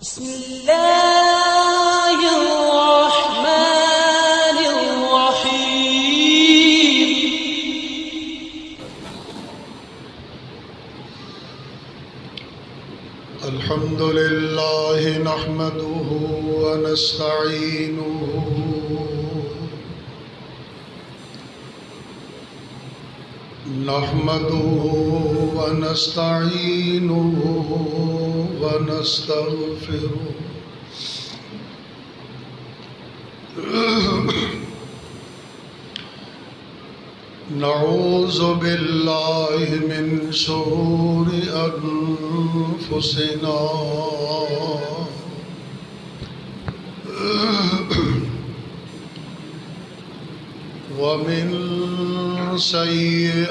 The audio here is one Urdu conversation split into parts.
بسم الله الرحمن الرحيم. الحمد لله نحمده ونستعينه ونستغفره نعوذ بالله من شرور أنفسنا ومن سيئات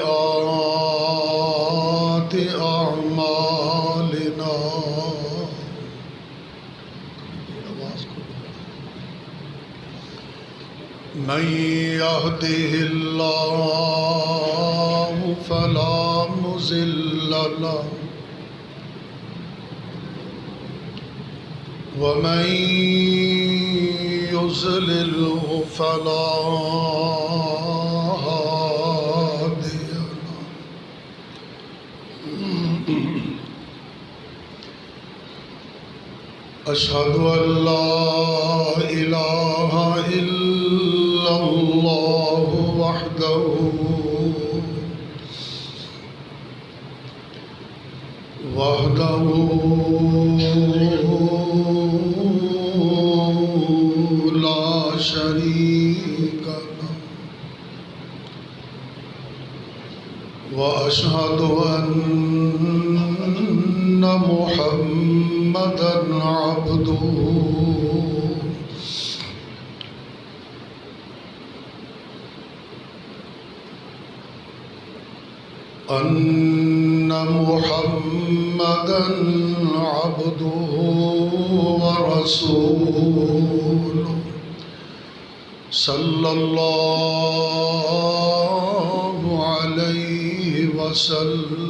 أعمالنا من يهده الله فلا مضل له ومن يضلله فلا هادي له. أشهد أن لا إله إلا الله وحده لا شريك له وأشهد أن محمدًا عبده ورسوله صلى الله عليه وسلم.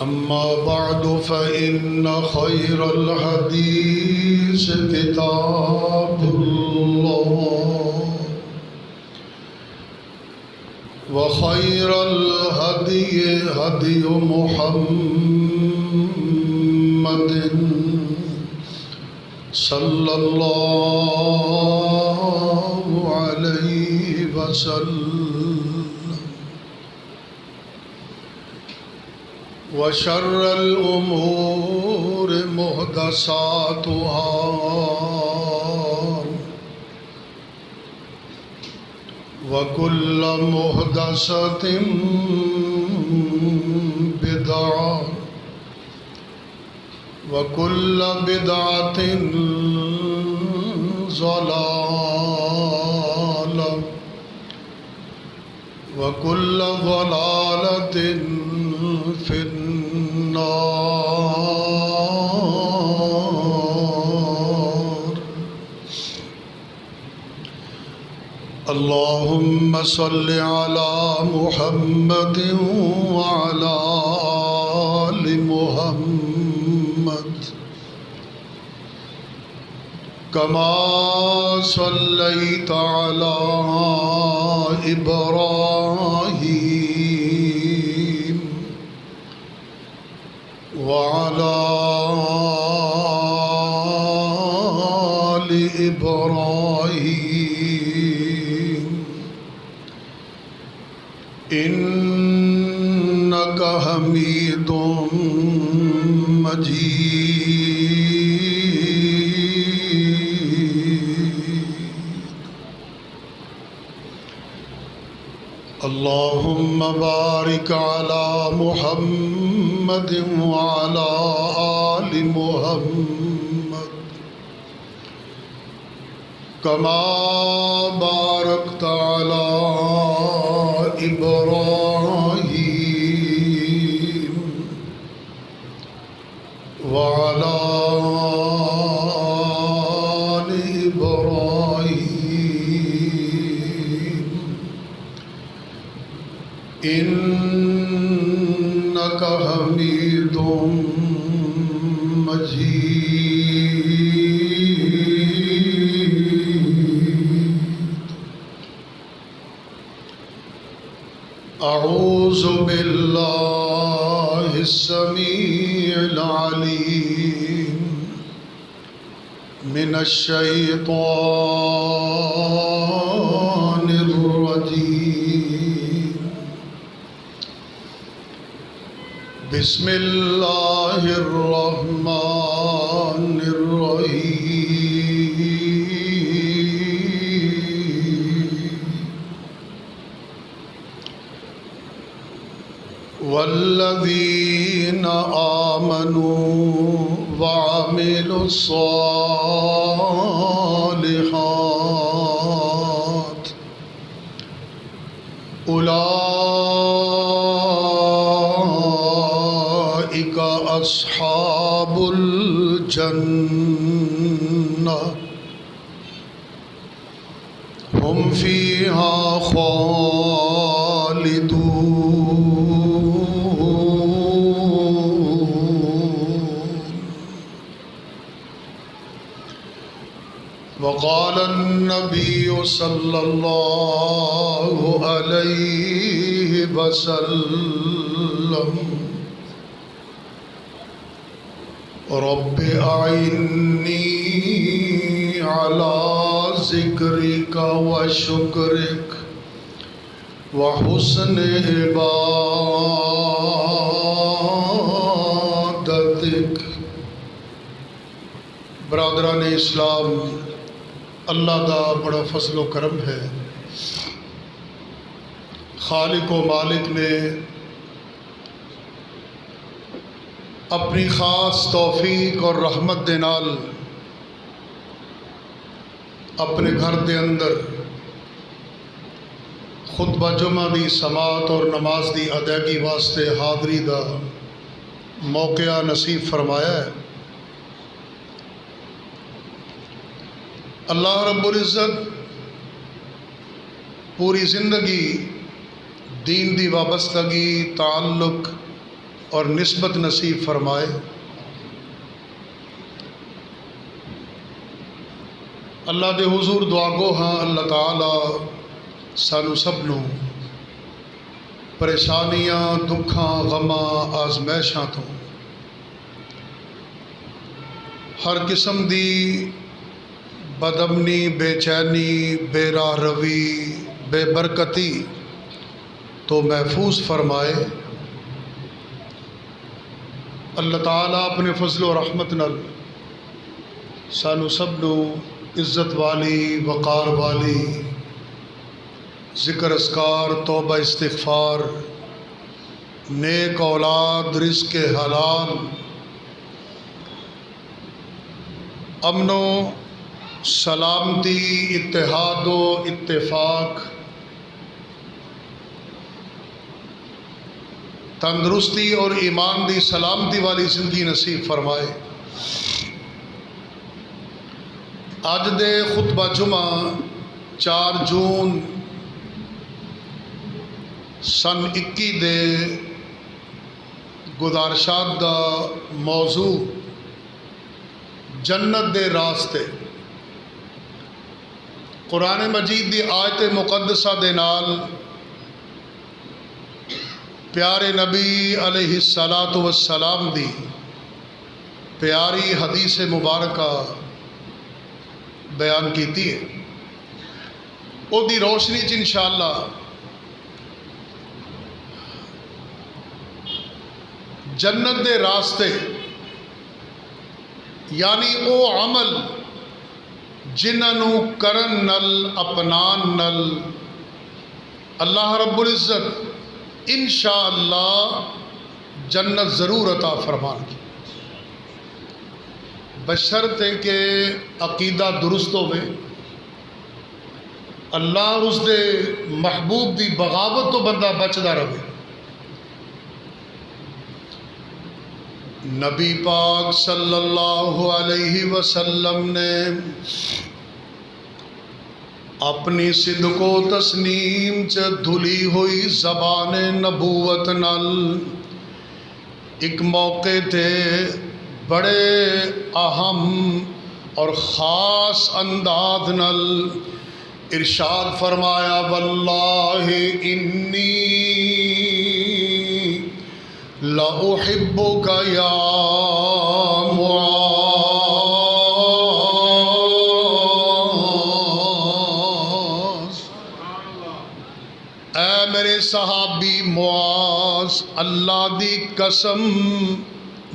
أما بعد فإن خير الحديث كتاب الله وخير الهدي هدي محمد صلى الله عليه وسلم. وشر الأمور محدثاتها وكل محدثة بدعة وكل بدعة ضلالة وكل ضلالة في النار. اللهم صل على محمد وعلى آل محمد كما صليت على إبراهيم وعلى آل إبراهيم إنك حميد مجيد. اللهم بارك على محمد وعلى آل محمد كما باركت على إبراهيم وعلى آل إبراهيم إنك إنك حميد مجيد أعوذ بالله السميع العليم من الشيطان الرجيم بسم الله الرحمن الرحيم والذين آمنوا وعملوا الصالحات أولئك أصحاب الجنة هم فيها خالدون وقال النبي صلى الله عليه وسلم رب أعني على ذكرك وشكرك وحسن عبادتك. برادران اسلام، اللہ دا بڑا فضل و کرم ہے. خالق و مالک نے اپنی خاص توفیق اور رحمت دے نال اپنے گھر دے اندر خطبہ جمعہ دی سماعت اور نماز دی ادائیگی واسطے حاضری دا موقع نصیب فرمایا ہے. اللہ رب العزت پوری زندگی دین دی وابستگی، تعلق اور نسبت نصیب فرمائے. اللہ دے حضور دعا گو ہاں اللہ تعالی سانو سب نو پریشانیاں، دکھاں، غماں، آزمائشاں تو ہر قسم دی بدامنی، بے چینی، بے راہ روی، بے برکتی تو محفوظ فرمائے. اللہ تعالیٰ اپنے فضل و رحمت نال سانو سب نو عزت والی، وقار والی، ذکر اذکار، توبہ استغفار، نیک اولاد، رزق حلال، امن و سلامتی، اتحاد و اتفاق، تندرستی اور ایمان دی سلامتی والی زندگی نصیب فرمائے. اج دے خطبہ جمعہ 4 جون سن 21 دے گزارشات دا موضوع جنت دے راستے. قرآن مجید دی آیت مقدسہ دے نال پیارے نبی علیہ السلام دی پیاری حدیث مبارکہ بیان کیتی ہے. او دی روشنی چ انشاءاللہ جنت دے راستے یعنی او عمل جنہاں نو کرن نل، اپنان نل اللہ رب العزت انشاءاللہ جنت ضرور عطا فرمان کی، بشرط ہے کہ عقیدہ درست ہوئے، اللہ اور اس دے محبوب دی بغاوت تو بندہ بچدا رہے. نبی پاک صلی اللہ علیہ وسلم نے اپنی صدق و تسنیم چ دھلی ہوئی زبان نبوت نال ایک موقع تھے بڑے اہم اور خاص انداز نل ارشاد فرمایا واللہ انی لأحبک یا معاذ، اے میرے صحابی معاذ، اللہ دی قسم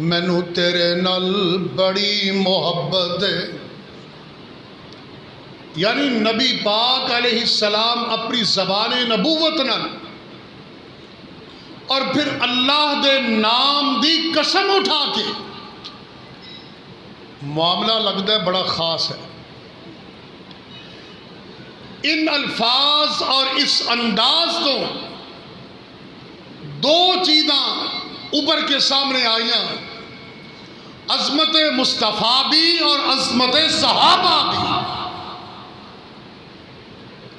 مینوں تیرے نال بڑی محبت ہے۔ یعنی نبی پاک علیہ السلام اپنی زبان نبوت نال اور پھر اللہ دے نام دی قسم اٹھا کے معاملہ لگتا ہے بڑا خاص ہے۔ ان الفاظ اور اس انداز تو دو چیزاں اوپر کے سامنے آئیاں، عظمت مصطفیٰ بھی اور عظمت صحابہ بھی۔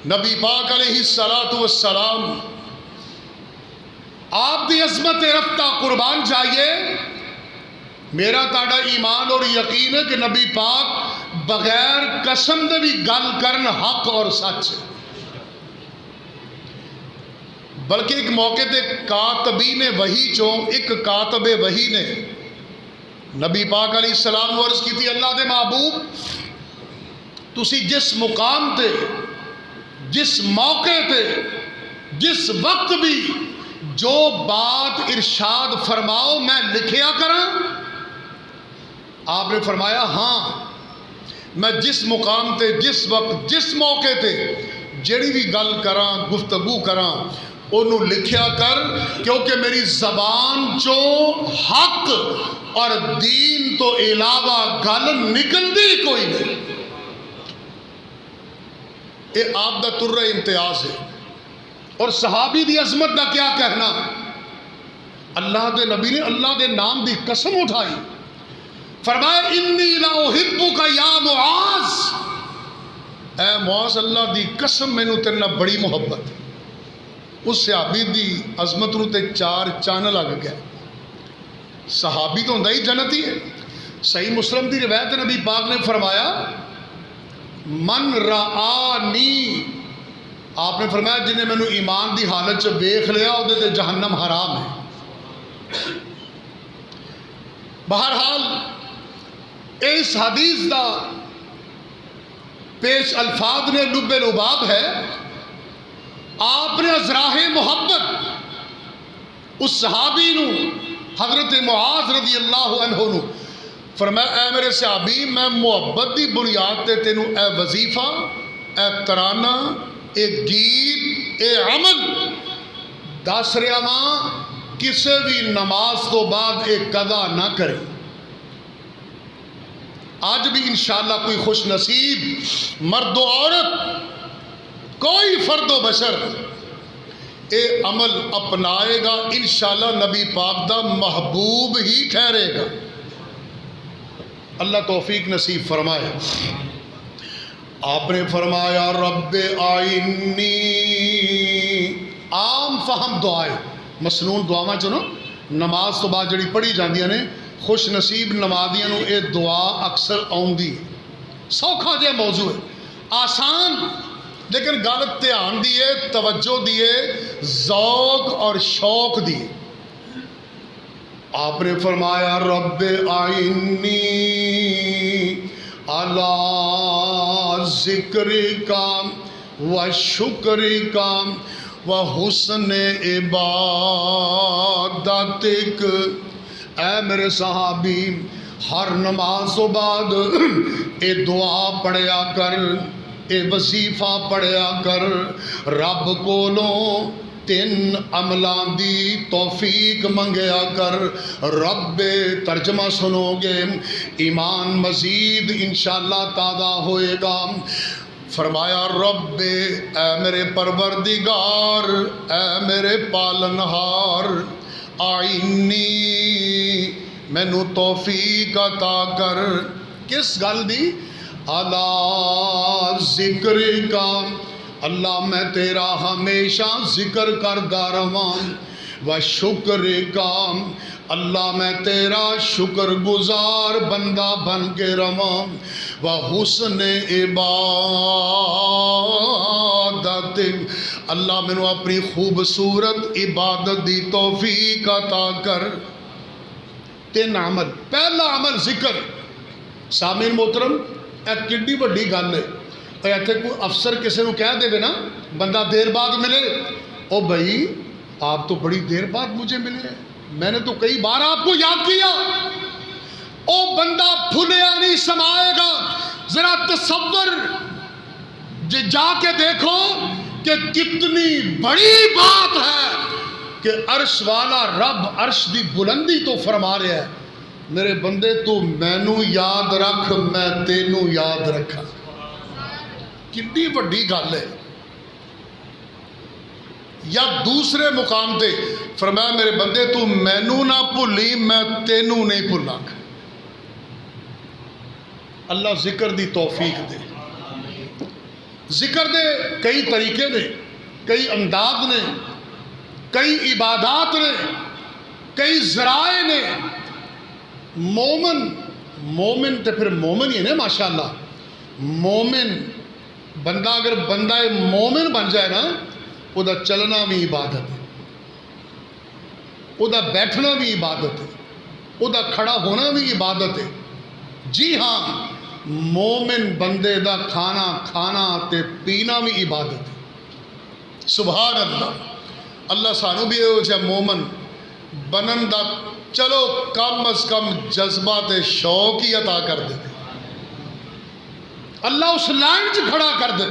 نبی پاک علیہ السلام آپ دی عظمت رفتہ قربان جائیے، میرا تاڑا ایمان اور یقین ہے کہ نبی پاک بغیر قسم دے بھی گل کرن حق اور سچ ہے۔ بلکہ ایک موقع تے کاتبین وحی چوں ایک کاتب وحی نے نبی پاک علیہ السلام کو عرض کی تھی اللہ دے محبوب تسی جس مقام تے جس موقع تے جس وقت بھی جو بات ارشاد فرماؤ میں لکھیا کراں؟ آپ نے فرمایا ہاں، میں جس مقام تے جس وقت جس موقع تے جڑی بھی گل کراں گفتگو کراں انہوں لکھیا کر، کیونکہ میری زبان چو حق اور دین تو علاوہ گل نکل دی کوئی نہیں۔ یہ آپ دا ترہ امتیاز ہے۔ اور صحابی دی عظمت دا کیا کہنا، اللہ دے نبی نے اللہ دے نام دی قسم اٹھائی، فرمایا انی لأحبک یا معاذ، اے معاذ اللہ دی قسم میں نو تیرنا بڑی محبت ہے۔ اس صحابی دی عظمت نو تے چار چان لگ گیا۔ صحابی تو ہندہ ہی جنتی ہے۔ صحیح مسلم دی روایت نبی پاک نے فرمایا من رآنی، آپ نے فرمایا جنہیں میں نے ایمان دی حالت چ ویکھ لیا او دے جہنم حرام ہے۔ بہرحال اس حدیث دا پیش الفاظ نے لب لباب ہے۔ آپ نے ازراہ محبت اس صحابی نو حضرت معاذ رضی اللہ عنہ نو فرمایا اے میرے صحابی میں محبت دی بنیاد تے تینوں اے وظیفہ، اے ترانہ، اے گیت، اے عمل دس رہا ماں کسے بھی نماز تو بعد ایک قضا نہ کرے۔ آج بھی انشاءاللہ کوئی خوش نصیب مرد و عورت کوئی فرد و بشر اے عمل اپنائے گا انشاءاللہ نبی پاک دا محبوب ہی ٹھہرے گا۔ اللہ توفیق نصیب فرمائے۔ آپ نے فرمایا رب آئینی، عام فہم دعائے مسنون دعاواں چنو نماز تو بعد جڑی پڑھی جاندیاں نے خوش نصیب نمازیاں نو اے دعا اکثر آؤندی، سوکھا جے موضوع ہے، آسان لیکن گل دھیان دیے، توجہ دیے، ذوق اور شوق دیے۔ آپ نے فرمایا رب آئینی علی ذکرک و شکرک و حسن عبادتک، اے میرے صحابی ہر نماز و بعد اے دعا پڑھیا کر، اے وظیفہ پڑھیا کر، رب کولوں تین عملان دی توفیق منگیا کر۔ رب ترجمہ سنو گے ایمان مزید انشاءاللہ تازہ ہوئے گا۔ فرمایا رب اے میرے پروردگار، اے میرے پالنہار، آئینی مینوں توفیق عطا کر، کس گل دی؟ علی ذکر کا، اللہ میں تیرا ہمیشہ ذکر کردا رہواں، و شکر کا، اللہ میں تیرا شکر گزار بندہ بن کے رواں، و حسن عبادت، اللہ مینوں اپنی خوبصورت عبادت دی توفیق عطا کر۔ 3 عمل، پہلا عمل ذکر۔ سامعین محترم، ایک کڈی بڑی گل ہے، ایتھے کوئی افسر کسی کو کہہ دے نا بندہ دیر بعد ملے، او بھائی آپ تو بڑی دیر بعد مجھے ملے ہیں، میں نے تو کئی بار آپ کو یاد کیا، او بندہ پھلیا نہیں سمائے گا۔ ذرا تصور جا کے دیکھو کہ کتنی بڑی بات ہے کہ عرش والا رب عرش دی بلندی تو فرما رہا ہے، میرے بندے تو مینو یاد رکھ میں تینوں یاد رکھا۔ کتنی بڑی گل ہے۔ یا دوسرے مقام تے فرمایا میرے بندے تو مینو نہ بھلی میں تینوں نہیں بھلا۔ اللہ ذکر دی توفیق دے۔ ذکر دے کئی طریقے نے، کئی انداز نے، کئی عبادات نے، کئی ذرائع نے۔ مومن تے پھر مومن ہی ہے نا ماشاءاللہ۔ مومن بندہ اگر بندہ مومن بن جائے نا، وہ دا چلنا بھی عبادت ہے، وہ دا بیٹھنا بھی عبادت ہے، وہ دا کھڑا ہونا بھی عبادت ہے۔ جی ہاں، مومن بندے دا کھانا تے پینا بھی عبادت ہے۔ سبحان اللہ۔ اللہ سانو بھی ہو جائے مومن بنن دا چلو کم از کم جذبات شوق ہی عطا کر دے، اللہ اس لائن چ کھڑا کر دے۔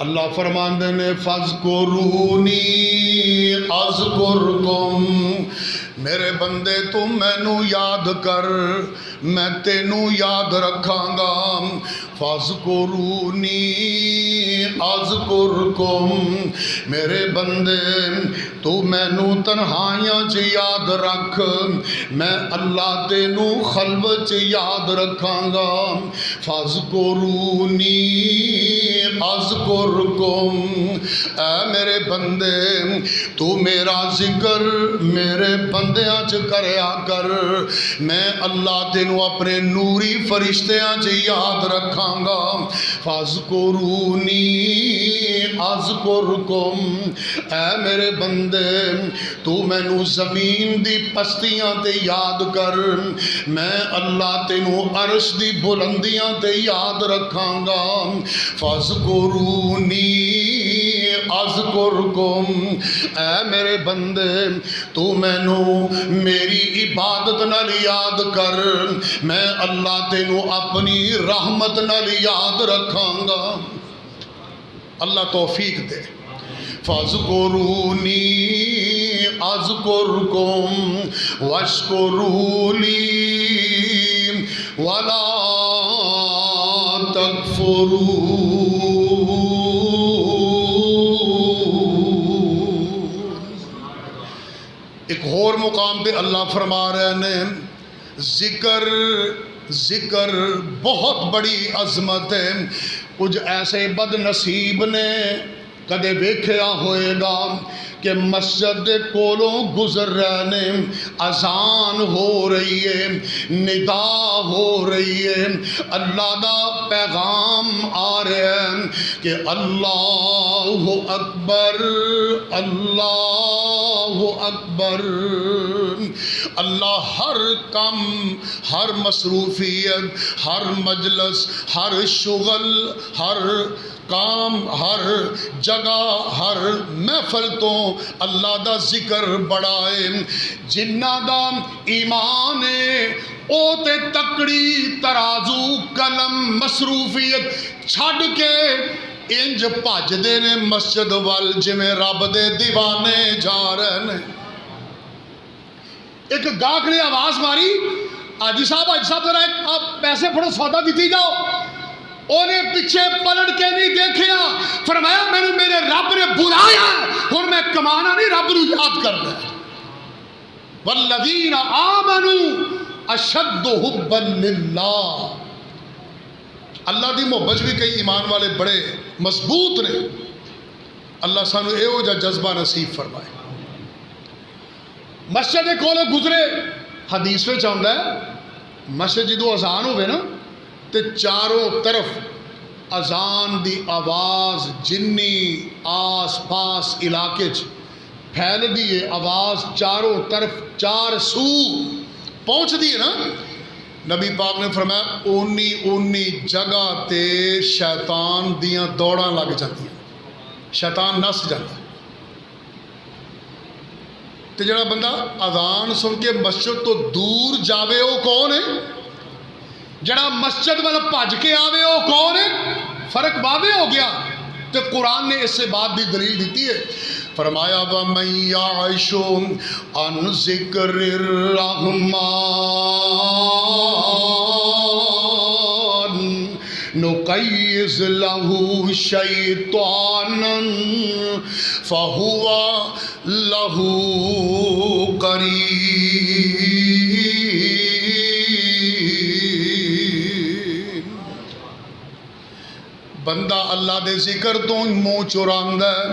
اللہ فرماندے نے فَاذْكُرُونِي أَذْكُرْكُمْ، میرے بندے تم مینو یاد کر میں تینوں یاد رکھاں گا۔ فَاذْكُرُونِي أَذْكُرْكُمْ، میرے بندے تو مینو تنہائیاں چ یاد رکھ میں اللہ تینوں خلوت چ یاد رکھاں گا۔ فَاذْكُرُونِي أَذْكُرْكُمْ، اے میرے بندے تو میرا ذکر میرے بندیاں چ کریا کر، میں اللہ تینوں اپنے نوری فرشتیاں چ یاد رکھاں گا۔ فَاذْكُرُونِي أَذْكُرْكُمْ، اے میرے بندے تو مینوں زمین دی پستیاں تے یاد کر، میں اللہ تینوں عرش دی بلندیاں تے یاد رکھاں گا۔ فَاذْكُرُونِي أَذْكُرْكُمْ، اے میرے بندے تو مینوں میری عبادت نال یاد کر، میں اللہ تینوں اپنی رحمت نال یاد رکھاں گا۔ اللہ توفیق دے۔ فَاذْكُرُونِي أَذْكُرْكُمْ وَاشْكُرُوا لِي وَلَا تَكْفُرُونَ۔ ایک اور مقام پہ اللہ فرما رہے ہیں ذکر بہت بڑی عظمت ہے۔ کچھ ایسے بد نصیب نے کدے ویکھیا ہوئے گا کہ مسجد دے کولوں گزر رہے نے، اذان ہو رہی ہے، ندا ہو رہی ہے، اللہ دا پیغام آ رہا ہے کہ اللہ اکبر اللہ اکبر۔ اللہ ہر کم، ہر مصروفیت، ہر مجلس، ہر شغل، ہر کام، ہر جگہ، ہر محفل تو اللہ دا ذکر بڑھائے۔ جنہ دا ایمان ہے او تے تکڑی ترازو قلم مصروفیت چھڈ کے انج بھجدے نے مسجد وال جویں رب دے دیوانے جا رہے نے۔ ایک گاہک نے آواز ماری، حاجی صاحب ذرا آپ پیسے پھڑو سودا دیتی جاؤ۔ انہیں پیچھے پلٹ کے نہیں دیکھیا، فرمایا میں نے میرے رب نے بلایا اور میں کمانا نہیں، رب نو یاد کرنا ہے۔ والذین آمنوا اشد حبا للہ، اللہ دی محبت بھی کئی ایمان والے بڑے مضبوط نے۔ اللہ سانو ਇਹੋ ਜਿਹਾ ਜਜ਼ਬਾ ਨਸੀਬ ਫਰਮਾਏ। مسجد دے کولے گزرے، حدیث میں چاہتا ہے مسجد جدو اذان ہوئے نا تے چاروں طرف اذان دی آواز جنی آس پاس علاقے پھیل دیئے، آواز چاروں طرف چار سو پہنچ دیئے نا، نبی پاک نے فرمایا اونی جگہ تے شیطان دیاں دوڑاں لگ جاتی ہیں، شیطان نس جاتا ہے۔ تے جڑا بندہ اذان سن کے مسجد تو دور جاوے وہ کون ہے؟ جڑا مسجد والا بھج کے آوے وہ کون ہے؟ فرق واضح ہو گیا۔ تو قرآن نے اس سے بات بھی دلیل دیتی ہے، فرمایا وَمَن يَعْشُ عَن ذِكْرِ الرَّحْمَنِ نُقَيِّضْ لَهُ شَيْطَانًا فَهُوَ لَهُ قَرِينٌ۔ بندہ اللہ دے ذکر تو منہ چراندہ ہے،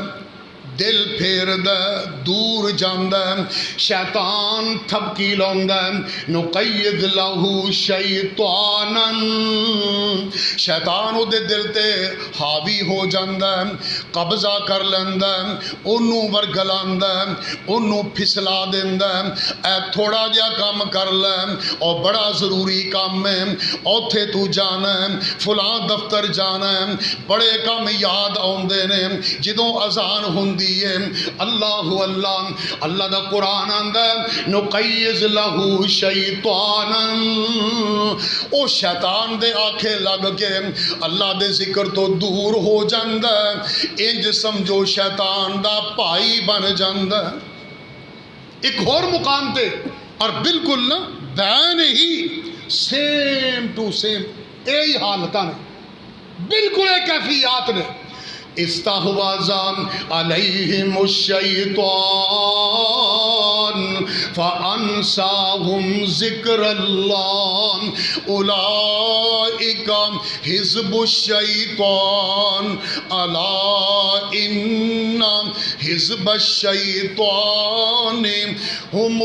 دل پھیردہ دور جاندہ، شیطان تھپکی لاندہ، نقید لہو شیطانا، شیطان او دے دل تے حاوی ہو جاندہ، قبضہ کر لیندہ، انہوں ورگلاندہ، انہوں پھسلا دیندہ، اے تھوڑا جا کام کر لے اور بڑا ضروری کام میں اوتھے تو جانا ہے، فلاں دفتر جانا ہے، بڑے کام یاد آندے نے، جدوں اذان ہوندی اللہ اللہ اللہ دا قرآن آندا نقیض لہو شیطانا، او شیطان دے آنکھیں لگ کے اللہ دے ذکر تو دور ہو جاندہ، انج سمجھو شیطان دا پائی بن جاندہ۔ ایک اور مقام تے اور بالکل نا بین ہی سیم ٹو سیم یہی حالتاں نے، بالکل ایک کیفیات نے۔ استحوذ علیہم الشیطان فانساہم ذکر اللہ اولئک حزب الشیطان الا ان حزب الشیطان هم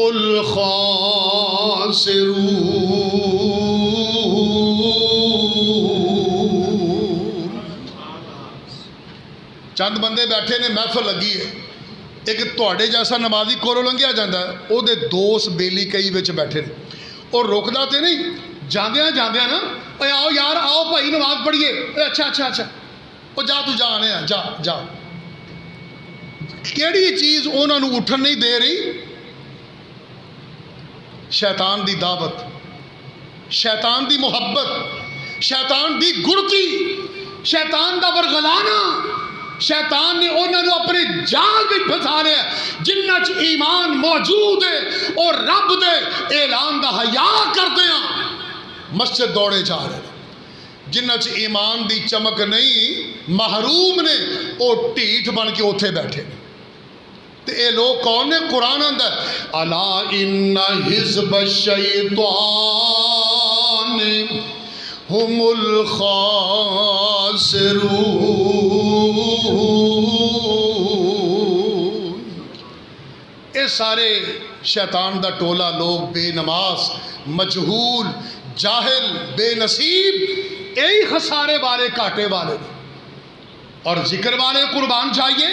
الخاسرون۔ چند بندے بیٹھے نے، محفل لگی ہے، ایک تواڈے جیسا نمازی کولوں لنگیا جاندہ ہے، او دے دوست بیلی کئی وچ بیٹھے نے، اور روکدا تے نہیں، جاندیاں نا، اے آؤ یار آؤ بھائی نماز پڑھیے، اچھا او جا تو جا آنے ہیں، جا کیڑی چیز انہاں نوں اٹھن نہیں دے رہی؟ شیطان دی دعوت، شیطان دی محبت، شیطان دی گڑتی، شیطان دا ورغلانا، شیطان نے انہوں نے اپنے جال بھی پھنسا لیا، جنہ چ ایمان موجود ہے اور رب دے اعلان دا حیا کرتے ہیں مسجد دوڑے جا رہے ہیں، جنہ چ ایمان دی چمک نہیں محروم نے وہ ٹھیٹ بن کے اتھے بیٹھے ہیں۔ تو اے لوگ کون نے؟ قرآن آندا ہے الا ان حزب الشیطان ہم الخاسرون۔ اے سارے شیطان دا ٹولا لوگ بے نماز، مجہول، جاہل، بے نصیب، یہی خسارے والے کاٹے والے، اور ذکر والے قربان چاہیے۔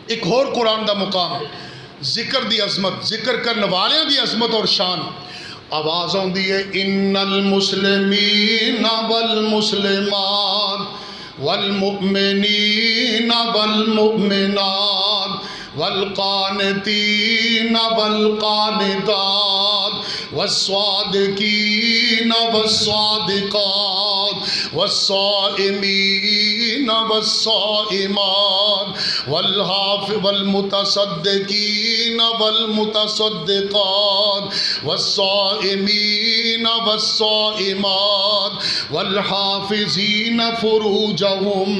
ایک اور قرآن دا مقام، ذکر دی عظمت، ذکر کرنے والے دی عظمت اور شان، آواز آندی ہے ان المسلمین والمسلمات والمؤمنین والمؤمنات والقانتین والقانتات والصادقین والصادقات والصائمین والصائمات والمتصدقین والمتصدقات والصائمین والصائمات والحافظین فروجہم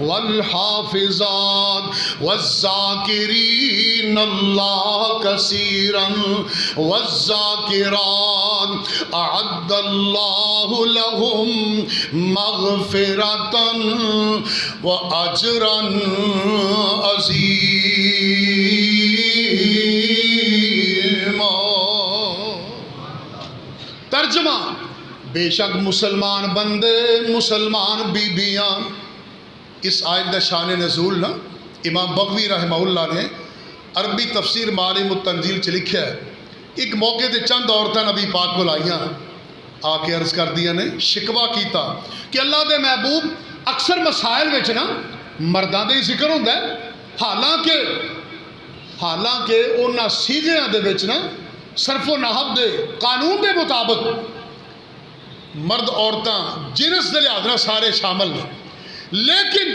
والحافظات والذاکرین اللہ کثیرا والذاکرات اعد اللہ لہم مغفرتن و اجرن عظیما۔ ترجمہ، بے شک مسلمان بندے، مسلمان بیبیاں۔ اس آیت دا شان نزول نا امام بغوی رحمہ اللہ نے عربی تفسیر معالم التنزیل چ لکھا ہے، ایک موقع تے چند عورتیں نبی پاک کو آئیاں، آ کے عرض کر دیا نے، شکوہ کیتا کہ اللہ دے محبوب اکثر مسائل وچ نا مرداں دے ذکر ہوندا ہے، حالانکہ انہاں سیغیاں دے وچ نا صرف و نحو دے قانون دے مطابق مرد عورتاں جنس دے لحاظ نال سارے شامل نے، لیکن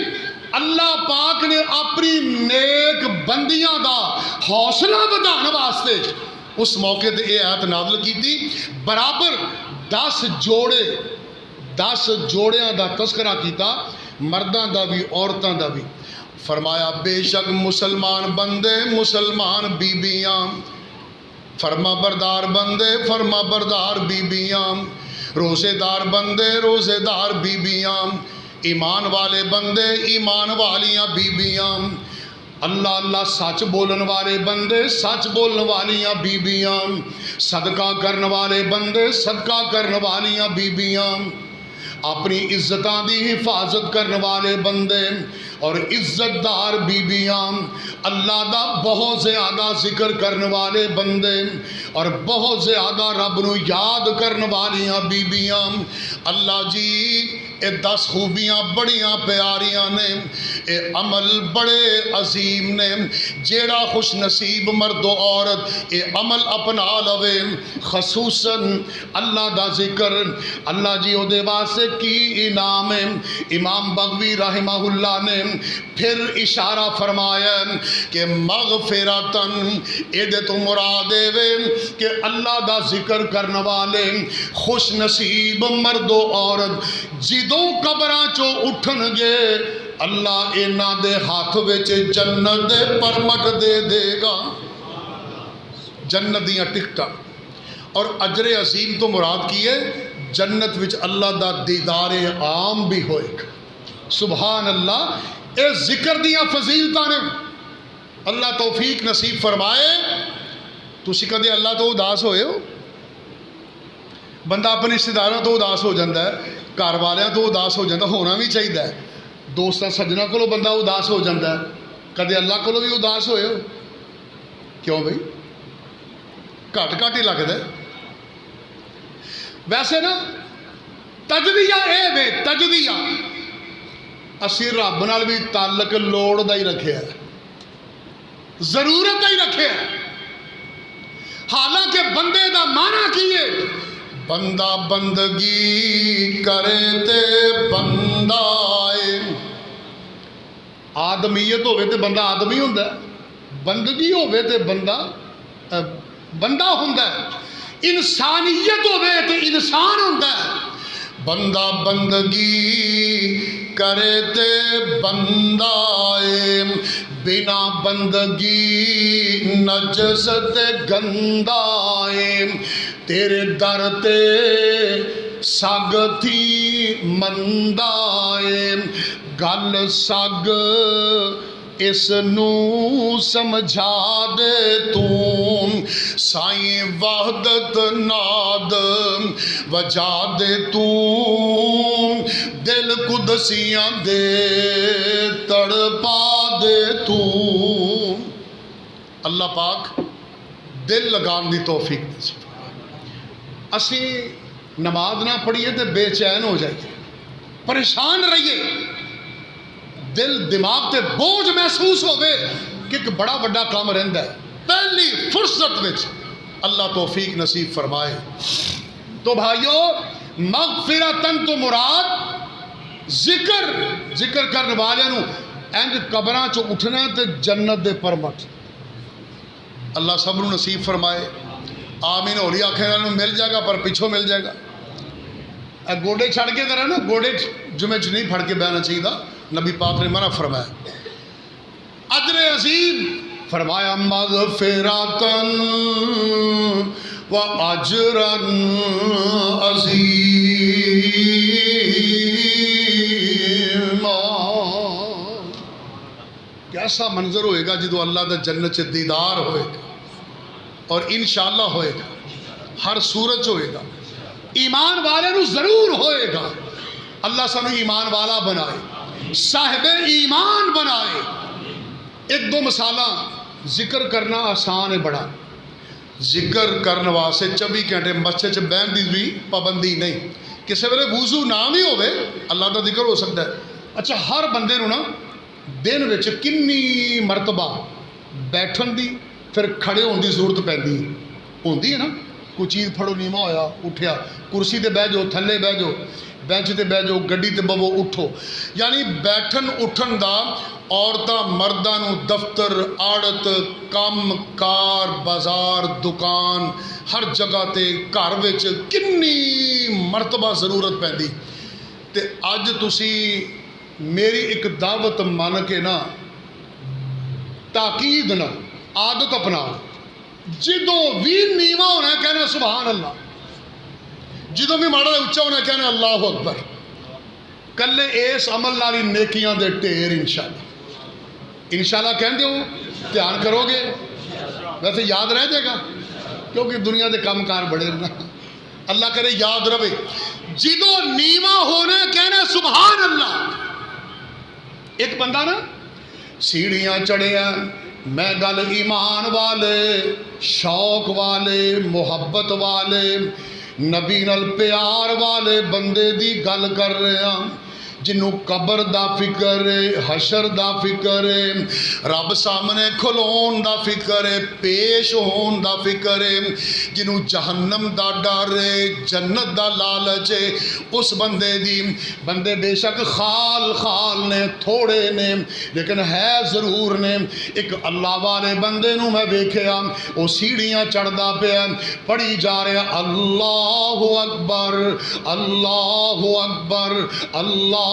اللہ پاک نے اپنی نیک بندیاں دا حوصلہ بدھان واسطے اس موقع تے یہ آیت نازل کیتی، برابر 10 جوڑیاں دا تذکرہ کیتا، مرداں دا بھی عورتاں دا بھی۔ فرمایا بے شک مسلمان بندے، مسلمان بیبیاں، فرما بردار بندے، فرما بردار بیبیاں، روزے دار بندے، روزے دار بیبیاں، ایمان والے بندے، ایمان والیاں بیبیاں، اللہ اللہ سچ بولن والے بندے، سچ بولن والیاں بیبیاں، صدقہ کرن والے بندے، صدقہ کرن والیاں بیبیاں، اپنی عزتاں دی حفاظت کرن والے بندے اور عزت دار بیبیاں، اللہ دا بہت زیادہ ذکر کرن والے بندے اور بہت زیادہ رب نو یاد کرن والیاں بیبیاں۔ اللہ جی اے 10 خوبیاں بڑیاں پیاریاں نے، اے عمل بڑے عظیم نے، جیڑا خوش نصیب مرد و عورت اے عمل اپنا لوے، خصوصاً اللہ دا ذکر، اللہ جی او دے واسطے کی انعام ہے۔ امام بغوی رحمہ اللہ نے پھر اشارہ فرمایا کہ مغفرتن، اے دے تو مراد وے کہ اللہ دا ذکر کرنے والے خوش نصیب مرد و عورت جدوں قبراں چو اٹھن گے، اللہ انہاں دے ہاتھ وچ جنت دے پرمٹ دے دے گا، جنت دیاں ٹکٹاں، اور اجر عظیم تو مراد کی ہے جنت وچ اللہ دا دیدار عام بھی ہوئے گا۔ سبحان اللہ، اے ذکر دیاں فضیلتاں نے، اللہ توفیق نصیب فرمائے۔ تسی کدے اللہ تو اداس ہوئے ہو؟ بندہ اپنے رشتے داراں تو اداس ہو جاتا ہے، گھر والیاں تو اداس ہو جاتا، ہونا بھی چاہیے، دوستاں سجنا کو بندہ اداس ہو جاتا ہے، کدے اللہ کو بھی اداس ہوئے ہو؟ کیوں بھائی؟ گھٹ ہی لگتا ہے۔ ویسے نا تجزیہ اے وے، تجزیہ اسی رب نال بھی تعلق لوڑ دا ہی رکھے ہے، ضرورت دا ہی رکھے ہے، حالانکہ بندے دا معنی کیے بندہ بندگی کرے تے بندہ آئے، آدمیت ہوئے تے بندہ آدمی ہوندہ ہے، بندگی ہوئے تے بندہ ہوندہ ہے، انسانیت ہوئے تے انسان ہوندہ ہے، بندہ بندگی کرے تے بندہ آئے، بنا بندگی نجس تے گندہ آئے، تیرے در تے سگ تھی مندہ آئے، گل سگ اس نو سمجھا دے تم، سائیں وحدت ناد وجا دے تم، دل قدسیاں دے تڑپا دے تم۔ اللہ پاک دل لگان دی توفیق دے۔ اسی نماز نہ پڑھیے تو بے چین ہو جائیے، پریشان رہیے، دل دماغ تے بوجھ محسوس ہوئے کہ ایک بڑا بڑا کام رہندا ہے، پہلی فرصت وچ اللہ توفیق نصیب فرمائے۔ تو بھائیو، مغفرتن تو مراد ذکر کرنے والوں انج قبراں چو اٹھنا تے جنت دے پرمٹ، اللہ سب نو نصیب فرمائے۔ آمین ہولی آنکھیں مل جائے گا، پر پیچھوں مل جائے گا۔ گوڑے چھڑ کے ذرا نا، گوڑے جمعے چ نہیں پھڑ کے بہنا چاہیے، نبی پاک نے منع فرمایا۔ اجر عظیم فرمایا مغفرتن و اجرا عظیم۔ ایسا منظر ہوئے گا جدو اللہ دا جنت چ دیدار ہوئے گا اور انشاءاللہ ہوئے گا ہر صورت ہوئے گا ایمان والے نو ضرور ہوئے گا اللہ سانو ایمان والا بنائے صاحب ایمان بنائے ایک دو مثالہ ذکر کرنا آسان ہے بڑا ذکر کرنے واسطے 24 گھنٹے مسجد چ بہن دی بھی پابندی نہیں کسی ویلے وضو نہ بھی ہوئے اللہ دا ذکر ہو سکتا ہے اچھا ہر بندے نو نا دن وچ کنی مرتبہ بیٹھن دی پھر کھڑے ہونے دی ضرورت پیندی ہوندی ہے نا کوئی چیز پھڑو نیواں ہویا اٹھیا کرسی تے بہ جاؤ تھلے بہ جاؤ بینچ تے بہ جاؤ گڈی تے بوو اٹھو یعنی بیٹھن اٹھن دا عورتاں مرداں نو دفتر آڑت کم کار بازار دکان ہر جگہ تے گھر وچ کنی مرتبہ ضرورت پیندی تے اج تسی میری ایک دعوت مان کے نا تاکید نہ عادت اپناؤ جدوں بھی نیواں ہونا کہنا سبحان اللہ جدوں بھی ماڑا اچا ہونا کہنا اللہ اکبر کلے اس عمل نالی نیکیاں دے ٹھیر انشاءاللہ کہن دیو دھیان کرو گے ویسے یاد رہ جائے گا کیونکہ دنیا دے کام کار بڑے نا اللہ کرے یاد رہے جدوں نیواں ہونا کہنا سبحان اللہ ایک بندہ نا سیڑھیاں چڑھیا میں گل ایمان والے شوق والے محبت والے نبی نال پیار والے بندے دی گل کر رہے ہیں جنوں قبر دا فکر ہے حشر دا فکر ہے رب سامنے کھلون دا فکر ہے پیش ہون دا فکر ہے جنوں جہنم دا ڈر ہے جنت دا لالچ ہے اس بندے بے شک خال نے تھوڑے نے لیکن ہے ضرور نے ایک اللہ والے بندے نوں میں ویکھیا وہ سیڑھیاں چڑھدا پیا پڑھی جا رہا اللہ اکبر اللہ اکبر اللہ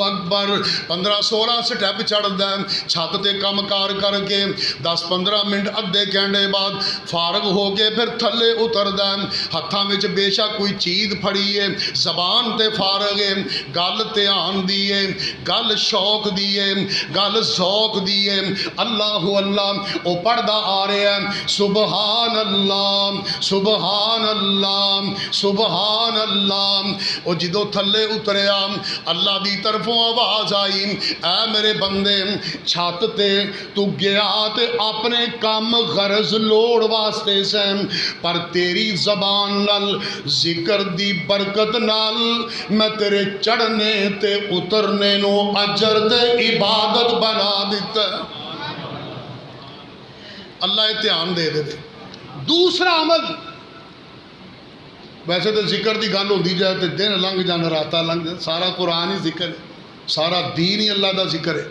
اکبر 15-16 سٹیپ چڑھدا ہے چھت تے کم کار کر کے 10-15 منٹ ادھے گھنٹے بعد فارغ ہو کے پھر تھلے اتردا ہے ہتھاں وچ بے شک کوئی چیز پھڑی ہے زبان تے فارغ ہے گل دھیان دی ہے گل شوق دی ہے گل ذوق دی ہے اللہ اللہ او پڑھدا آ رہا ہے سبحان اللہ سبحان اللہ سبحان اللہ او جدوں تھلے اتریا اللہ دی طرفوں آواز آئی اے میرے بندے چھت تے تو گیا تے اپنے کام غرض لوڑ واسطے سے پر تیری زبان نال ذکر دی برکت نال میں تیرے چڑھنے تے اترنے نو اجر تے عبادت بنا دیتا اللہ دھیان دے دے دوسرا عمل ویسے تو ذکر دی گل ہوندی جائے تو دن لنگ جان راتا لنگ جان سارا قرآن ہی ذکر ہے سارا دین ہی اللہ دا ذکر ہے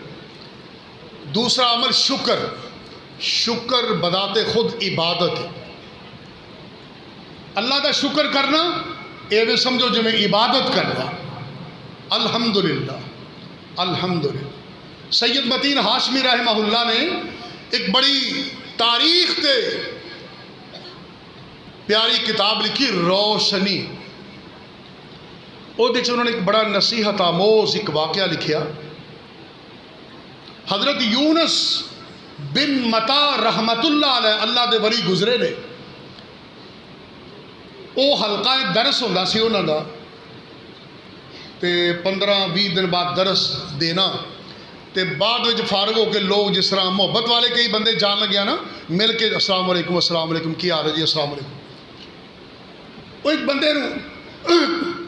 دوسرا عمل شکر بذات خود عبادت ہے اللہ دا شکر کرنا اے بھی سمجھو جو میں عبادت کرنا الحمدللہ الحمدللہ سید متین ہاشمی رحمہ اللہ نے ایک بڑی تاریخ تے پیاری کتاب لکھی روشنی وہ دیکھ انہوں نے ایک بڑا نصیحت آموز ایک واقعہ لکھیا حضرت یونس بن متا رحمت اللہ علیہ اللہ دے ولی گزرے نے وہ حلقہ درس ہوندہ سی انہوں دا تے 15-20 دن بعد درس دینا تے بعد وچ فارغ ہو کے لوگ جس طرح محبت والے کئی بندے جان لگیا نا مل کے السلام علیکم کی حال ہے جی السلام علیکم وہ ایک بندے نو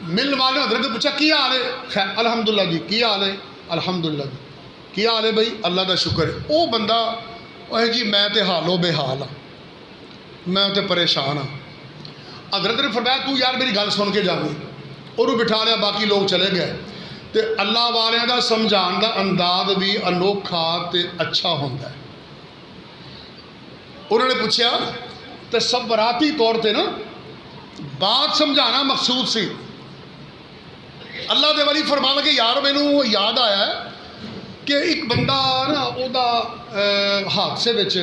ملنے والے حضرت نے پوچھا کی حال ہے خیر الحمدللہ جی کی حال ہے الحمدللہ جی کی حال ہے بھائی اللہ دا شکر ہے وہ بندہ وہ جی میں تے حالو بے حال ہاں میں تے پریشان ہاں حضرت نے فرمایا تو یار میری گل سن کے جاویں اور بٹھا لیا باقی لوگ چلے گئے تے اللہ والے دا سمجھان دا انداز بھی انوکھا تے اچھا ہوندا ہے انہوں نے پوچھا تصوراتی طور تے نا بات سمجھانا مقصود سی اللہ دے ولی فرمان لگے یار مینوں یاد آیا ہے کہ ایک بندہ نا او دا حادثے وچ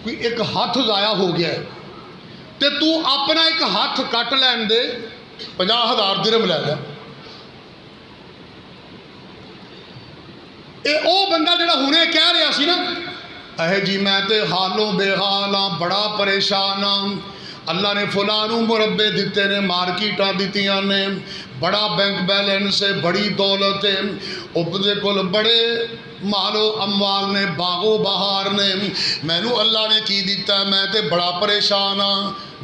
کوئی ایک ہاتھ ضائع ہو گیا ہے تے تو اپنا ایک ہاتھ کٹ لین دے 50,000 درہم لے لے ਇਹ ਉਹ ਬੰਦਾ ਜਿਹੜਾ ਹੁਣੇ ਕਹਿ ਰਿਹਾ ਸੀ ਨਾ ਜੀ ਮੈਂ ਤੇ ਹਾਲੋਂ ਬੇਹਾਲ ਹਾਂ, ਬੜਾ ਪਰੇਸ਼ਾਨ ਹਾਂ, اللہ نے فلانوں مربے دیتے نے، مارکیٹاں دیتیاں نے، بڑا بینک بیلنس ہے، بڑی دولت ہے، ابدے کل بڑے مال و اموال نے، باغ و بہار نے، مینو اللہ نے کی دیتا ہے، میں تے بڑا پریشان ہاں،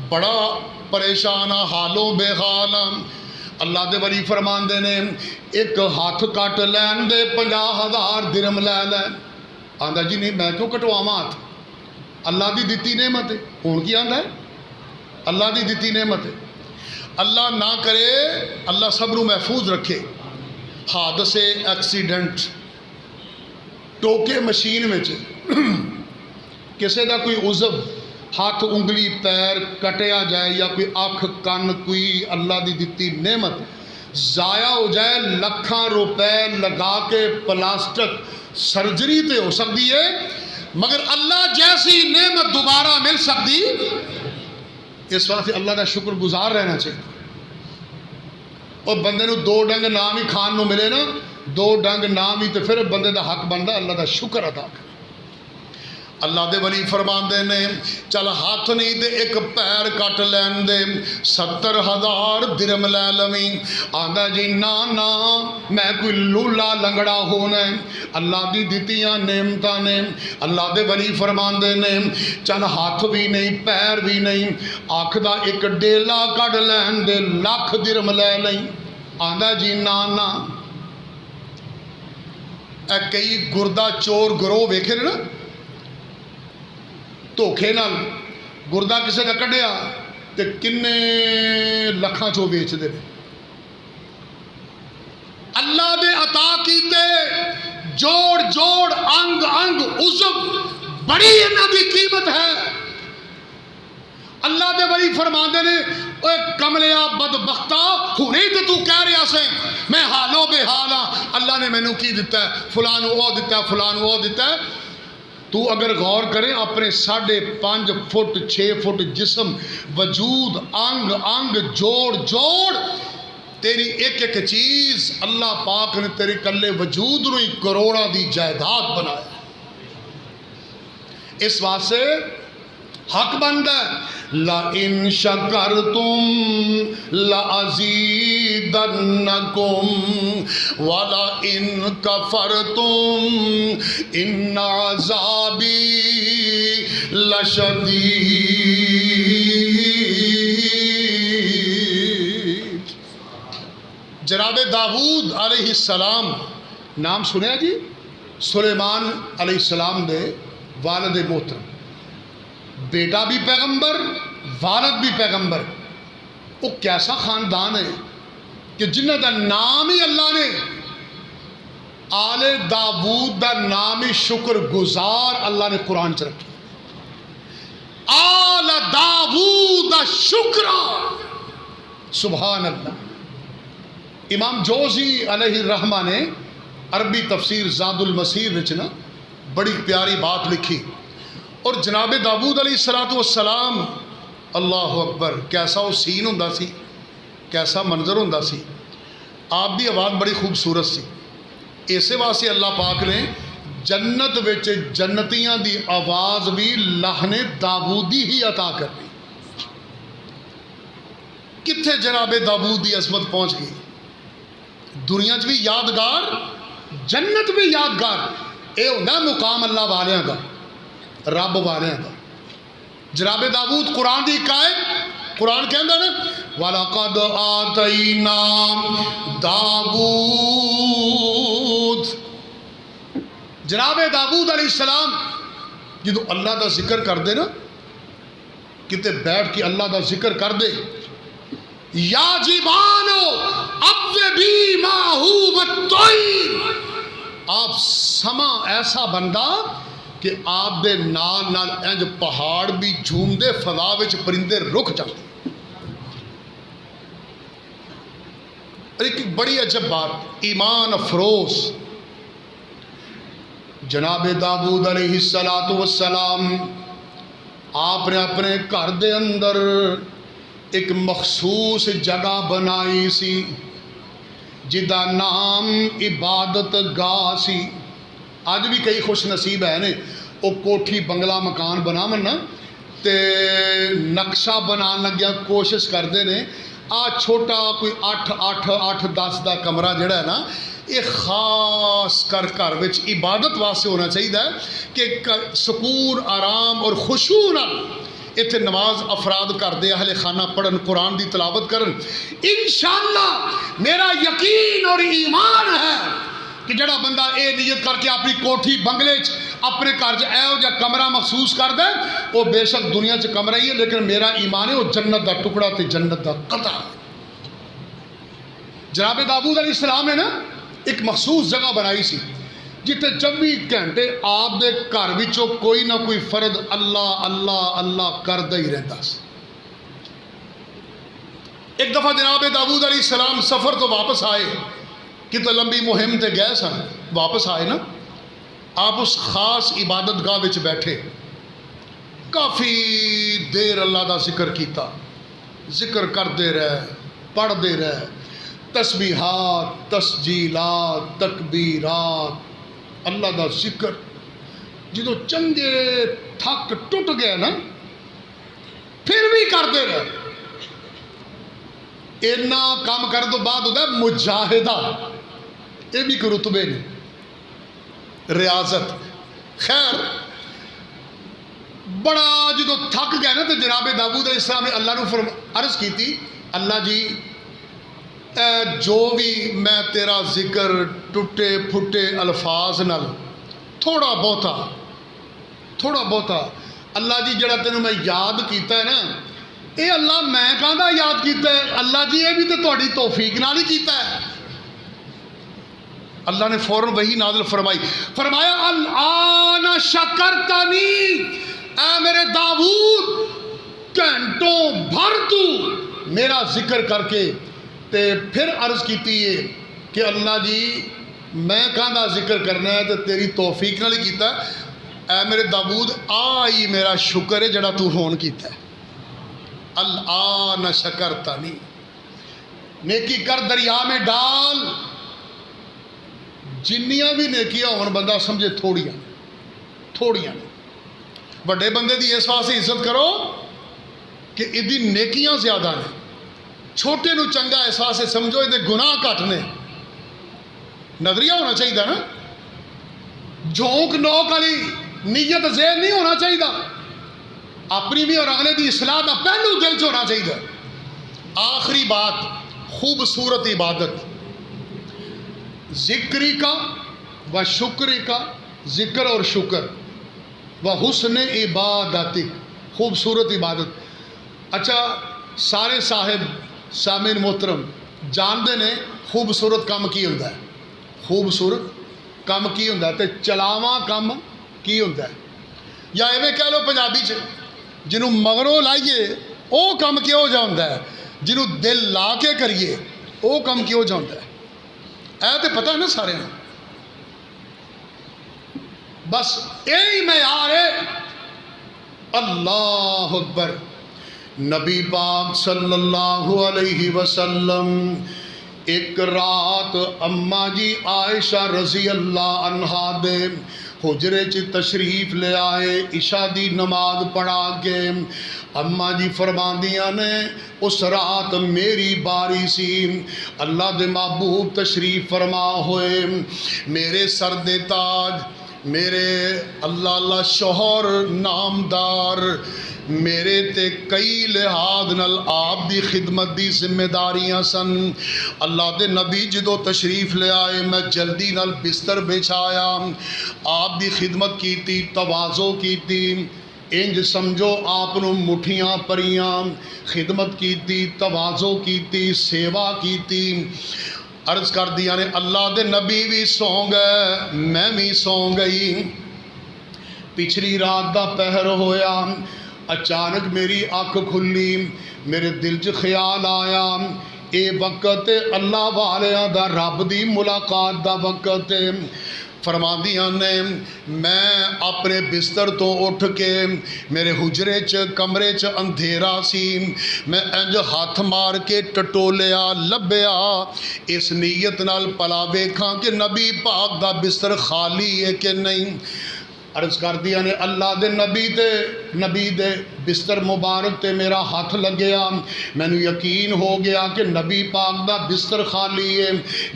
بڑا پریشان ہاں، حالوں بے حال ہاں۔ اللہ دے ولی فرماندے نے ایک ہاتھ کٹ لین دے 50,000 درہم لے لے۔ آندا جی نہیں میں کیوں کٹواواں ہاتھ، اللہ دی دتی نعمت ہے، ہن کی آندا ہے اللہ دی دتی نعمت ہے۔ اللہ نہ کرے، اللہ سب نو محفوظ رکھے، حادثے ایکسیڈنٹ ٹوکے مشین میں کسے دا کوئی عضو ہاتھ انگلی پیر کٹیا جائے یا کوئی اکھ کن کوئی اللہ دی دتی نعمت ضائع ہو جائے، لکھاں روپے لگا کے پلاسٹک سرجری تے ہو سکتی ہے، مگر اللہ جیسی نعمت دوبارہ مل سکتی، اس واسطے اللہ کا شکر گزار رہنا چاہیے۔ اور بندے نو دو ڈنگ نام ہی کھان نو ملے نا، دو ڈنگ نام ہی تو پھر بندے دا حق بنتا اللہ کا شکر ادا کر۔ اللہ دے ولی فرماندے نے چل ہاتھ نہیں دے ایک پیر کٹ لین دے 70,000 درہم لے لویں۔ آندا جی نا نا میں کوئی لولا لنگڑا ہونا ہے، اللہ دی دتیاں نعمتاں نے۔ اللہ دے ولی فرماندے نے چل ہاتھ بھی نہیں پیر بھی نہیں، آنکھ دا ایک ڈیلا کٹ لین دے 1,00,000 درہم لے لیں۔ آندا جی نا نا اے کئی گردہ چور گروہ ویکھے نا، دھوکھے نال گردہ کسے کا کڈیا تے کنے لکھاں چو بیچ دے۔ اللہ دے عطا کیتے جوڑ جوڑ انگ انگ عضو بڑی انہاں دی قیمت ہے۔ اللہ دے ولی فرماندے نے اے کملیا بدبختہ ہونے تے تو کہہ رہا سے میں حالوں بے حال ہاں، اللہ نے مینوں کی دیتا ہے، فلان وہ دیتا ہے، فلان وہ دیتا ہے۔ تو اگر غور کریں اپنے 5.5 فٹ 6 فٹ جسم وجود انگ انگ جوڑ جوڑ تیری ایک ایک چیز اللہ پاک نے تیرے کلے وجود نو ہی کروڑاں دی جائیداد بنایا۔ اس واسطے حق بنتا ہے لَإِن شَكَرْتُمْ لَأَزِيدَنَّكُمْ وَلَإِن كَفَرْتُمْ إِنَّ عَذَابِي لَشَدِيدٌ۔ جناب داؤد علیہ السلام نام سنیا جی؟ سلیمان علیہ السلام دے والد محترم، بیٹا بھی پیغمبر والد بھی پیغمبر۔ وہ کیسا خاندان ہے کہ جنہ دا نام ہی اللہ نے آل داؤد دا نام ہی شکر گزار اللہ نے قرآن چ رکھا، آل داؤد شکرا، سبحان اللہ۔ امام جوزی علیہ الرحمہ نے عربی تفسیر زاد المسیر وچ نا بڑی پیاری بات لکھی، اور جناب داؤد علیہ السلام اللہ اکبر کیسا وہ سین ہوندا سی، کیسا منظر ہوندا سی۔ آپ دی آواز بڑی خوبصورت سی، اسے واسطے اللہ پاک نے جنت وچ جنتیاں دی آواز بھی لحن داؤدی ہی عطا کر دی۔ کتھے جناب داؤد دی عظمت پہنچ گئی، دنیا چ بھی یادگار جنت بھی یادگار۔ اے ہوندا مقام اللہ والیاں دا، رب والیاں دا۔ جناب داؤد قرآن دی حکایت، قرآن کہندا نا وَلَقَدْ آتَيْنَا داؤد۔ جناب داؤد علیہ السلام جدو اللہ دا ذکر کر دے نا، کتے بیٹھ کے اللہ دا ذکر کر دے، یا جبالو اوّبی ماہو والطیر، آپ سما ایسا بندہ کہ آپ دے نال نال انج پہاڑ بھی جھوم دے، فضا وچ پرندے رک جاتے۔ ایک بڑی عجب بات، ایمان افروز جناب داؤد علیہ السلام آپ نے اپنے گھر دے اندر ایک مخصوص جگہ بنائی سی جدا نام عبادت گاہ سی۔ اج بھی کئی خوش نصیب ہے نے وہ کوٹھی بنگلہ مکان بناون نا تے نقشہ بنان لگیا کوشش کرتے ہیں چھوٹا کوئی 8-10 دا کمرہ جڑا ہے نا یہ خاص کر گھر وچ عبادت واسطے ہونا چاہیے کہ سکون آرام اور خشوع نال اتنے نماز افراد کرتے اہل خانہ پڑھن قرآن دی تلاوت کرن. انشاءاللہ میرا یقین اور ایمان ہے کہ جڑا بندہ اے نیت کر کے اپنی کوٹھی بنگلے اپنے گھر ایہو جا کمرہ مخصوص کر دے وہ بے شک دنیا چ کمرہ ہی ہے لیکن میرا ایمان ہے وہ جنت دا ٹکڑا تے جنت دا قطع. جناب داؤد علیہ السلام نے نا ایک مخصوص جگہ بنائی سی جتے 24 گھنٹے آپ دے گھر وچوں کوئی نہ کوئی فرد اللہ اللہ اللہ کردا ہی رہندا سی. ایک دفعہ جناب داؤد علیہ السلام سفر تو واپس آئے کتنے لمبی مہم تے گئے سن واپس آئے نا آپ اس خاص عبادت گاہ وچ بیٹھے کافی دیر اللہ دا ذکر کیتا ذکر کرتے رہے پڑھتے رہے تسبیحات تسجیلات تکبیرات اللہ دا ذکر. جدو چنگے تھک ٹوٹ گئے نا پھر بھی کرتے رہے. اینا کام کرنے تو بعد ہوتا ہے مجاہدہ یہ بھی کوئی رتبے نہیں ریاضت. خیر بڑا جدو تھک گئے نا تو جناب داؤد علیہ السلام نے اللہ نے عرض کی تھی اللہ جی جو بھی میں تیرا ذکر ٹوٹے پھٹے الفاظ نال تھوڑا بہتا اللہ جی جڑا تینوں میں یاد کیتا ہے نا اے اللہ میں کہاں یاد کیتا ہے اللہ جی یہ بھی تو تہاڈی توفیق نال ہی کیتا ہے. اللہ نے فوراً وہی نازل فرمایا الآن شکرتنی اے میرے داؤد گھنٹوں بھر تو میرا ذکر کر کے تے پھر عرض کیتی ہے کہ اللہ جی میں کہاں ذکر کرنا ہے تو تیری توفیق نال ہی کیتا ہے. اے میرے داؤد آئی میرا شکر ہے جڑا تو ہون کیتا ہے. الآن شکرتنی نیکی کر دریا میں ڈال جنیاں بھی نیکیاں ہون بندہ سمجھے تھوڑیاں بڑے بندے دی اس واسطے عزت کرو کہ ادی نیکیاں زیادہ نے چھوٹے نو چنگا اس واسطے سمجھو ادے گناہ گھٹ نے. نظریہ ہونا چاہیے نا جھونک نوک والی نیت ذہن نہیں ہونا چاہیے اپنی بھی اور اگلے دی اصلاح کا پہلو دل چ ہونا چاہیے. آخری بات خوبصورت عبادت ذکری کا و شکری کا ذکر اور شکر و حسن عبادتک خوبصورت عبادت. اچھا سارے صاحب سامعین محترم جانتے نے خوبصورت کام کی ہوتا ہے خوبصورت کام کی ہوتا ہے تے چلاواں کام کی ہوتا ہے یا ایویں کہہ لو پنجابی چ جنہوں مگروں لائیے وہ کام کیوں جا ہوتا ہے جنہوں دل لا کے کریے وہ کام کیوں جا ہوتا ہے. اے تو پتہ ہے نا سارے بس یہی معیار ہے. اللہ اکبر. نبی پاک صلی اللہ علیہ وسلم ایک رات اماں جی عائشہ رضی اللہ عنہا دے حجرے چ تشریف لے آئے عشاء دی نماز پڑھا کے اماں جی فرماندیاں نے اس رات میری باری سی اللہ دے محبوب تشریف فرما ہوئے میرے سر دے تاج میرے اللہ اللہ شوہر نامدار میرے تے کئی لحاظ نال آپ دی خدمت دی ذمہ داریاں سن. اللہ دے نبی جدو تشریف لے آئے میں جلدی نال بستر بچھایا آپ دی خدمت کیتی تواضع کیتی انج سمجھو آپ نو مٹھیاں پریاں خدمت کیتی تواضع کیتی سیوا کیتی. عرض کر دیا نے اللہ دے نبی بھی سو گئے میں بھی سو گئی. پچھلی رات دا پہر ہویا اچانک میری آنکھ کھلی میرے دل چ خیال آیا اے وقت اللہ والیاں دا رب دی ملاقات دا وقت فرماندیاں نے میں اپنے بستر تو اٹھ کے میرے حجرے چ کمرے چ اندھیرا سی میں انج ہاتھ مار کے ٹٹولیا لبیا اس نیت نال پلا ویکھاں کہ نبی پاک دا بستر خالی ہے کہ نہیں۔ عرض کر دیا نے اللہ دے نبی دے بستر مبارک تے میرا ہاتھ لگیا، مینو یقین ہو گیا کہ نبی پاک دا بستر خالی ہے،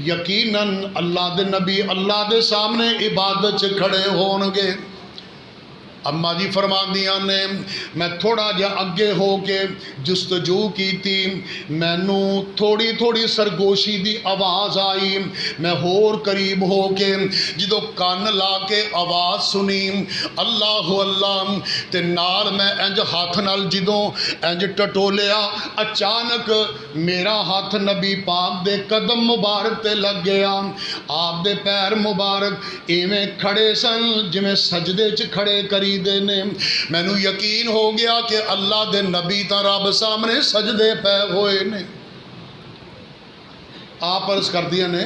یقیناً اللہ دے نبی اللہ دے سامنے عبادت چ کھڑے ہون گے۔ اماں جی فرماندیاں نے میں تھوڑا جا اگے ہو کے جستجو کی تھی، مینو تھوڑی تھوڑی سرگوشی دی آواز آئی، میں ہور قریب ہو کے جدو کان لا کے آواز سنی اللہ اللہ تے نال میں انج ہاتھ نال جدو انج ٹٹولیا اچانک میرا ہاتھ نبی پاک دے قدم مبارک تے لگ گیا، آپ دے پیر مبارک ایویں کھڑے سن جویں سجدے چ کھڑے کری دینے، مینو یقین ہو گیا کہ اللہ دے نبی تا رب سامنے سجدے پہ ہوئے نے۔ آپ عرض کر دیا نے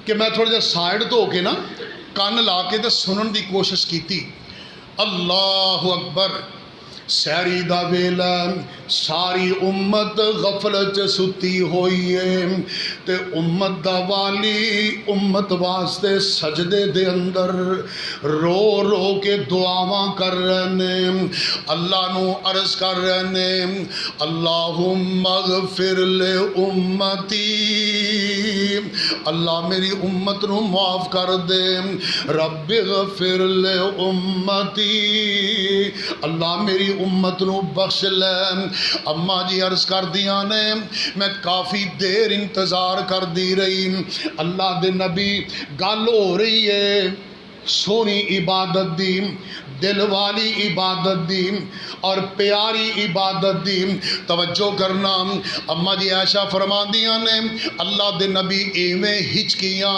کہ میں تھوڑا جا سائیڈ تو ہو کے نا کان لا کے تے سنن دی کوشش کی تھی۔ اللہ اکبر، سیری دا ویلا ساری امت غفلت ستی ہوئی ہے تے امت دا والی امت واسطے سجدے دے اندر رو رو کے دعاواں کر رہے ہیں، اللہ نو عرض کر رہے ہیں اللہم اغفر لے امتی، اللہ میری امت نو معاف کر دے، رب اغفر لے امتی، اللہ میری امت نو بخش لے۔ اماں جی عرض کر دیا نے میں کافی دیر انتظار کر دی رہی، اللہ دے نبی گل ہو رہی ہے سونی عبادت دی، دل والی عبادت دی اور پیاری عبادت دی، توجہ کرنا۔ اماں جی عائشہ فرماندیاں نے اللہ دے نبی ایویں ہچکیاں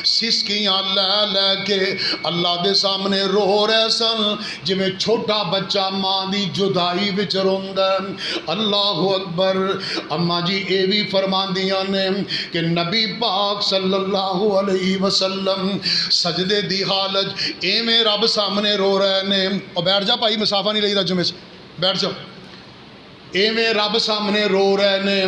سسکیاں لے لے کے اللہ دے سامنے رو رہے سن جویں چھوٹا بچہ ماں دی جدائی وچ روندا ہے۔ اللہ اکبر۔ اماں جی اے بھی فرماندیاں نے کہ نبی پاک صلی اللہ علیہ وسلم سجدے دی حالت ایویں رب سامنے رو رہے نے، اور بیٹھ جا بھائی مسافہ نہیں لئی دا جمعے سے، بیٹھ جاؤ، ایویں رب سامنے رو رہے نے،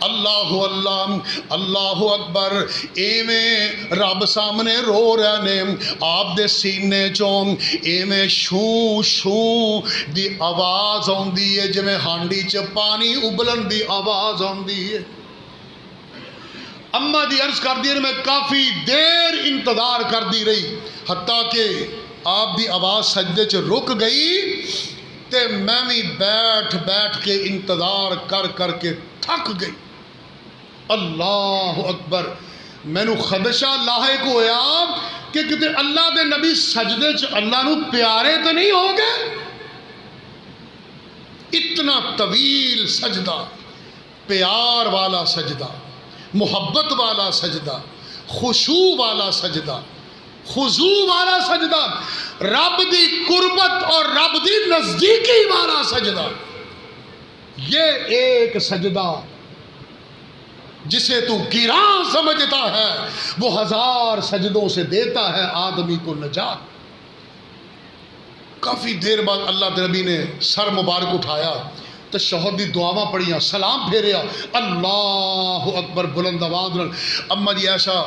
اللہ اللہ اللہ اکبر، ایویں رب سامنے رو رہے نے، آپ دے سینے چوں ایویں شو شو دی آواز آندی ہے جویں ہانڈی چ پانی ابلن دی آواز آندی ہے۔ اماں دی عرض کر دی میں کافی دیر انتظار کر دی رہی، حتیٰ کہ آپ دی آواز سجدے چ رک گئی تے میں بھی بیٹھ بیٹھ کے انتظار کر کر کے تھک گئی۔ اللہ اکبر، مینو خدشہ لاحق ہویا کہ کتے اللہ دے نبی سجدے چ اللہ نو پیارے تو نہیں ہو گئے؟ اتنا طویل سجدہ، پیار والا سجدہ، محبت والا سجدہ، خشوع والا سجدہ، خضوع والا سجدہ، رب دی قربت اور رب دی نزدیکی والا سجدہ، یہ ایک سجدہ جسے تو گراں سمجھتا ہے وہ ہزار سجدوں سے دیتا ہے آدمی کو نجات۔ کافی دیر بعد اللہ کے نبی نے سر مبارک اٹھایا، تشہد دی دعاواں پڑھیاں، سلام پھیریا، اللہ اکبر بلند آواز نال۔ اماں جی عائشہ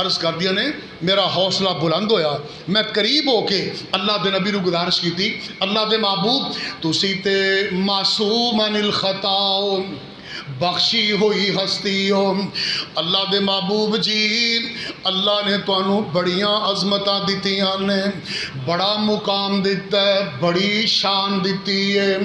عرض کر دیا نے میرا حوصلہ بلند ہویا، میں قریب ہو کے اللہ دے نبی نو گزارش کی تھی، اللہ دے محبوب تسی تے معصوم عن الخطا، بخشی ہوئی ہستی ہو، اللہ دے محبوب جی اللہ نے تانوں بڑیاں عظمتاں دتیاں نے، بڑا مقام دیتا ہے، بڑی شان دیتی ہے،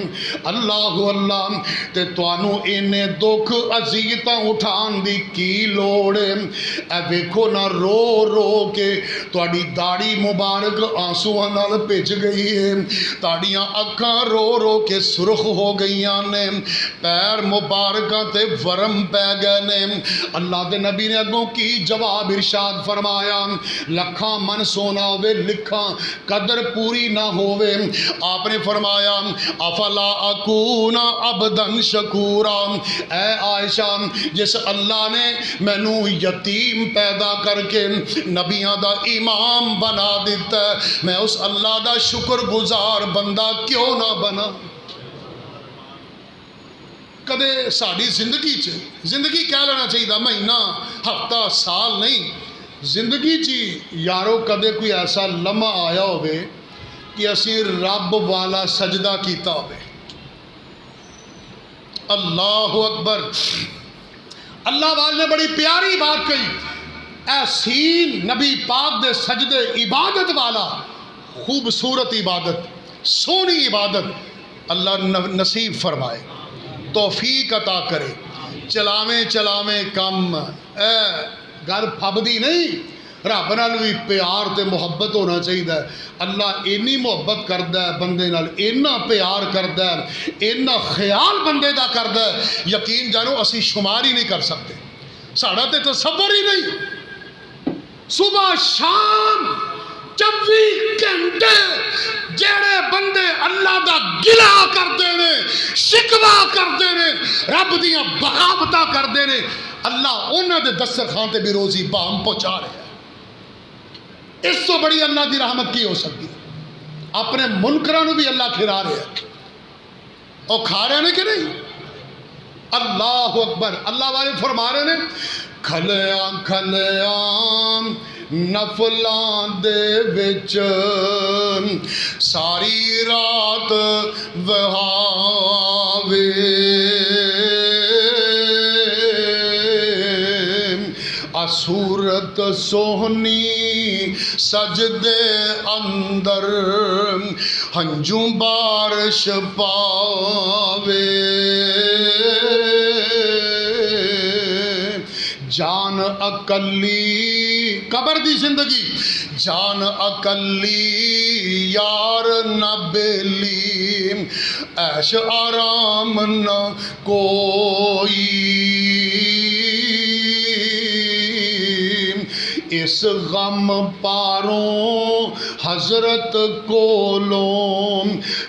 اللہ اللہ تے تانوں اینے دکھ اذیتاں اٹھان دی کی لوڑ ہے؟ اے ویکھو نہ رو رو کے تہاڈی داڑھی مبارک آنسواں نال بھج گئی ہے، تہاڈیاں اکھاں رو رو کے سرخ ہو گئیاں نے، پیر مبارک مبارکاں تے ورم پہ گئے نے۔ اللہ دے نبی نے اگوں کی جواب ارشاد فرمایا، لکھاں من سونا ہوئے لکھاں قدر پوری نہ ہوئے۔ آپ نے فرمایا افلا اکون عبدن شکورا، اے عائشہ جس اللہ نے مینوں یتیم پیدا کر کے نبیاں دا امام بنا دیتا ہے، میں اس اللہ دا شکر گزار بندہ کیوں نہ بنا۔ کدے ساری زندگی کہہ لینا چاہیے مہینہ ہفتہ سال نہیں، زندگی چی یارو کدے کوئی ایسا لمحہ آیا ہوئے کہ اسی رب والا سجدہ کیتا ہوئے۔ اللہ اکبر۔ اللہ والے نے بڑی پیاری بات کہی، ایسی نبی پاک دے سجدے عبادت والا، خوبصورت عبادت، سونی عبادت اللہ نصیب فرمائے، توفیق عطا کرے۔ چلاویں کم اے گھر پھبدی نہیں، رب نال بھی پیار تے محبت ہونا چاہیے۔ اللہ اینی محبت کردا ہے بندے نال، اینا پیار کردا ہے، اینا خیال بندے دا کردا ہے، یقین جانو اسی شمار ہی نہیں کر سکتے، ساڑا تے تصور ہی نہیں۔ صبح شام 24 گھنٹے جڑے بندے اللہ دا گلا کرتے نے، شکوا کرتے نے، رب دیاں بغاوتاں کرتے نے، اللہ انہاں دے دسترخوان تے بھی روزی بام پہنچا رہے ہیں۔ اس تو بڑی اللہ دی رحمت کی ہو سکتی؟ اپنے منکراں نو بھی اللہ کھلا رہے ہیں، اور کھا رہے ہیں کہ نہیں؟ اللہ اکبر۔ اللہ والے فرما رہے ہیں کھلیاں نفلاں دے وچ ساری رات وہاوے، صورت سوہنی سجدے اندر ہنجوں بارش پاوے، جان اکلی قبر دی زندگی، جان اکلی یار نہ بیلی، عیش آرام نہ کوئی، اس غم پاروں حضرت کولوں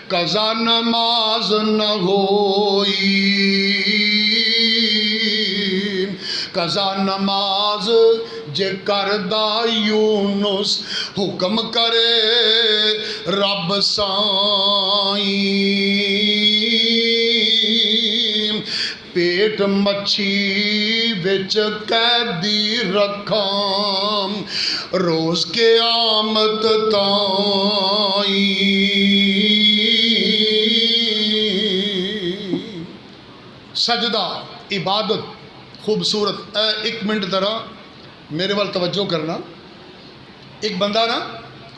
قضا نماز نہ ہوئی، قضا نماز جے کردہ یونس حکم کرے رب سائیں، پیٹ مچھی وچ قیدی رکھاں روز قیامت تائیں۔ سجدہ عبادت خوبصورت۔ ایک منٹ ذرا میرے وال توجہ کرنا۔ ایک بندہ نا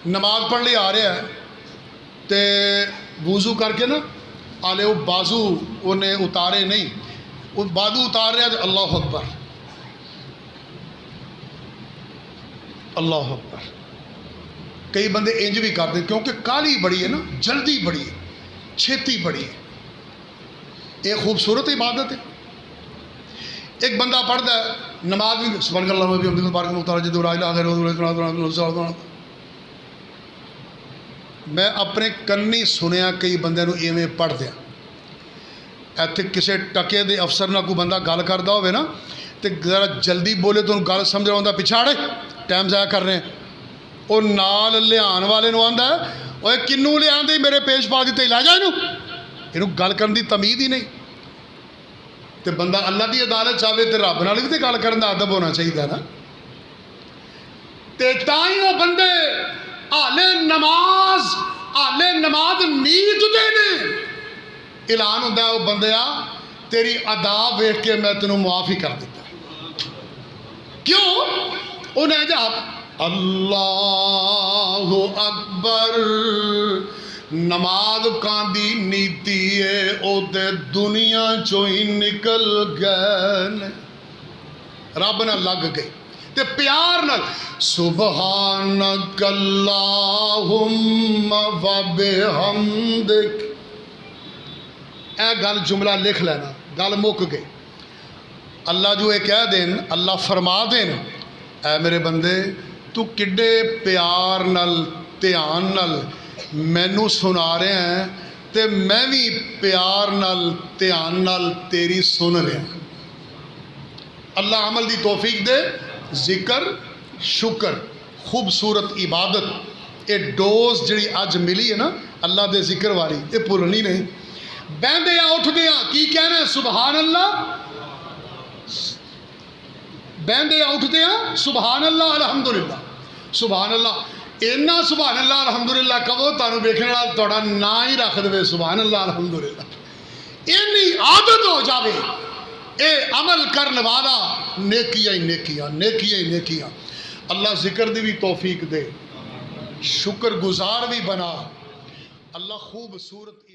نماز پڑھ لے آ رہا ہے تے وضو کر کے نا آلے وہ بازو انہیں اتارے نہیں، وہ بازو اتار رہا ہے، اللہ اکبر اللہ اکبر۔ کئی بندے انج بھی کرتے کیونکہ کالی بڑی ہے نا، جلدی بڑی ہے، چھیتی بڑی ہے۔ ایک خوبصورت عبادت ہے۔ ایک بندہ پڑھتا ہے نماز بھی سبحان اللہ و بحمدہ بارک مختار جد لا الہ الا اللہ۔ میں اپنے کنی سنیا کئی بندے نو ایویں پڑھ دیا، ایتھے کسے ٹکے دے افسر نہ کوئی بندہ گل کردا ہوئے نا تے ذرا جلدی بولے تو گل سمجھ رہا ہوندا، پچھاڑے ٹائم ضائع کر رہے ہیں۔ اور نال لیان والے نو آندا ہے اوے کنوں لے آندے میرے پیش پا دیتے لے جا اینو گل کرن دی تمیز ہی نہیں۔ تے بندہ اللہ دی عدالت چاہے تے رب نال بھی تے گل کرن دا ادب ہونا چاہیے نا۔ تے تائیں وہ بندے آلے نماز نیت دے نے، اعلان ہوتا ہے وہ بندیا تیری ادا ویکھ کے میں تینوں معاف ہی کر دیتا۔ کیوں؟ انہیں جب اللہ اکبر نماز کاندی نیتی ہے او تے دنیا چوں ہی نکل گئے، رب نہ لگ گئی تے پیار نہ سبحانک اللہم و بحمدک۔ اے گل جملہ لکھ لینا، گل مک گئی۔ اللہ جو یہ کہہ دین، اللہ فرما دین اے میرے بندے تو کڈے پیار نل دھیان نل مینوں سنا رہے ہیں تے میں بھی پیار نل دھیان نل تیری سن رہا. اللہ عمل دی توفیق دے. ذکر شکر خوبصورت عبادت یہ ڈوز جڑی اج ملی ہے نا اللہ دے ذکر والی یہ بھولنی نہیں. بہندے اٹھدے کی کہنا ہے سبحان اللہ، بہندے اٹھدے سبحان اللہ الحمدللہ سبحان اللہ. اینا سبحان اللہ الحمدللہ کہو تانوں ویکھن والا تہاڈا نا ہی رکھ دے سبحان اللہ الحمدللہ. اینی عادت ہو جاوے اے عمل کرن والا نیکیاں ہی نیکیاں نیکیاں ہی نیکیاں. اللہ ذکر دی بھی توفیق دے، شکر گزار بھی بنا. اللہ خوبصورت